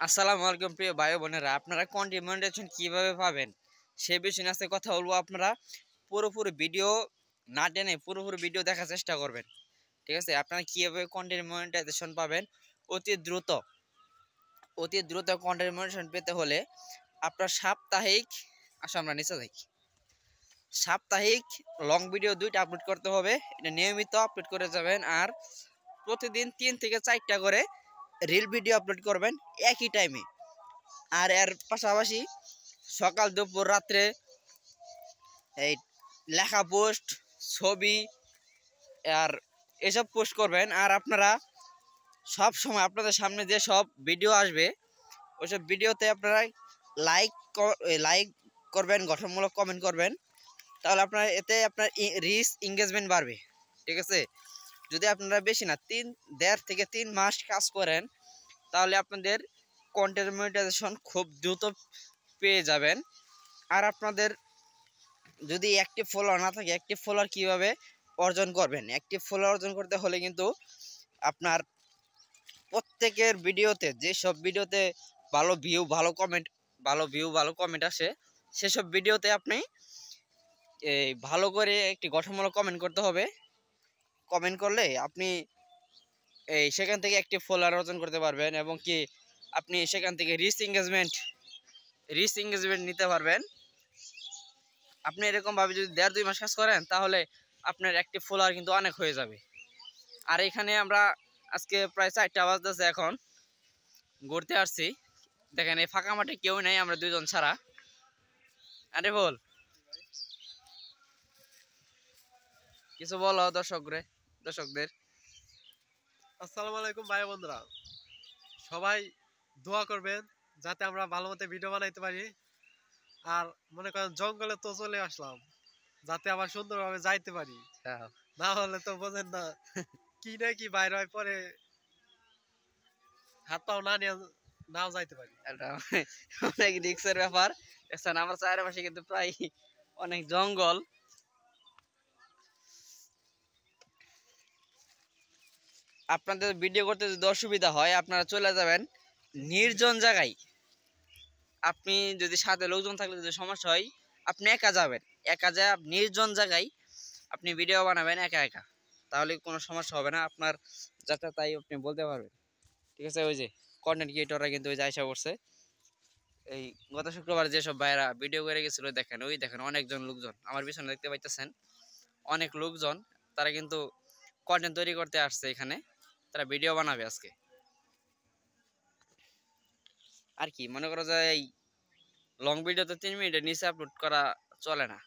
আসসালামু আলাইকুম প্রিয় ভাই বোনেরা, আপনারা কন্টেন্ট মনিটাইজেশন কিভাবে পাবেন সে বিষয়ে আজকে কথা বলবো। আপনারা পুরোপুরি ভিডিও না টেনে পুরোপুরি ভিডিও দেখার চেষ্টা করবেন, ঠিক আছে? আপনারা কিভাবে কন্টেন্ট মনিটাইজেশন পাবেন অতি দ্রুত কন্টেন্ট মনিটাইজেশন পেতে হলে আপনার আমরা নিচে থাকি সাপ্তাহিক লং ভিডিও 2টা আপলোড করতে হবে। এটা নিয়মিত আপলোড করে যাবেন, আর প্রতিদিন 3 থেকে 4টা করে রিল ভিডিও আপলোড করবেন একই টাইমে। আর এর পাশাপাশি সকাল দুপুর রাত্রে এই লেখা পোস্ট, ছবি আর এসব পোস্ট করবেন। আর আপনারা সব সময় আপনাদের সামনে যে সব ভিডিও আসবে ওইসব ভিডিওতে আপনারা লাইক করবেন, গঠনমূলক কমেন্ট করবেন, তাহলে আপনার এতে আপনার রিচ এঙ্গেজমেন্ট বাড়বে, ঠিক আছে? যদি আপনারা বেশি না 1.5 থেকে 3 মাস কাজ করেন তাহলে আপনাদের কন্টেন্ট মনিটাইজেশন খুব দ্রুত পেয়ে যাবেন। আর আপনাদের যদি অ্যাক্টিভ ফলোয়ার না থাকে, অ্যাক্টিভ ফলোয়ার কিভাবে অর্জন করবেন? অ্যাক্টিভ ফলোয়ার অর্জন করতে হলে কিন্তু আপনার প্রত্যেকের ভিডিওতে, যেসব ভিডিওতে ভালো ভিউ ভালো কমেন্ট আসে সেসব ভিডিওতে আপনি এই ভালো করে একটি গঠনমূলক কমেন্ট করতে হবে। কমেন্ট করলে আপনি সেখান থেকে অ্যাক্টিভ ফলোয়ার অর্জন করতে পারবেন, এবং কি আপনি সেখান থেকে রিচ এঙ্গেজমেন্ট নিতে পারবেন। আপনি এরকমভাবে যদি 1.5-2 মাস কাজ করেন তাহলে আপনার অ্যাক্টিভ ফলোয়ার কিন্তু অনেক হয়ে যাবে। আর এখানে আমরা আজকে প্রায় 4টা বাজতেছে, এখন ঘুরতে আসছি। দেখেন এই ফাঁকা মাঠে কেউ নেই, আমরা 2জন ছাড়া। আরে বল, কিছু বলো দর্শকদের। আসসালামু আলাইকুম ভাই বন্ধুরা, সবাই দোয়া করবেন যাতে আমরা ভালো মতো ভিডিও বানাইতে পারি। আর মনে করেন জঙ্গলে তো চলে আসলাম, যাতে আবার সুন্দরভাবে যাইতে পারি, না হলে তো বোঝেন না কি না কি বাইরে হয় পরে হাত পাও না নিয়ে নাও যাইতে পারি। অনেক রিক্সের ব্যাপার। আমার চারপাশে কিন্তু প্রায় অনেক জঙ্গল। আপনাদের ভিডিও করতে যদি অসুবিধা হয় আপনারা চলে যাবেন নির্জন জায়গায়। আপনি যদি সাথে লোকজন থাকলে যদি সমস্যা হয়, আপনি একা যাবেন, একা যায় নির্জন জায়গায় আপনি ভিডিও বানাবেন একা, তাহলে কোনো সমস্যা হবে না আপনার, যাতে তাই আপনি বলতে পারবেন, ঠিক আছে? ওই যে কন্টেন্ট ক্রিয়েটররা কিন্তু ওই যে আইসা করছে। এই গত শুক্রবার যেসব ভাইয়েরা ভিডিও করে গেছিল, দেখেন অনেকজন লোকজন আমার পিছনে দেখতে পাইতেছেন, অনেক লোকজন। তারা কিন্তু কন্টেন্ট তৈরি করতে আসছে এখানে, তারা ভিডিও বানাবে আজকে। আর কি মনে করো যে এই লং ভিডিও তো 3 মিনিটের নিচে আপলোড করা চলে না।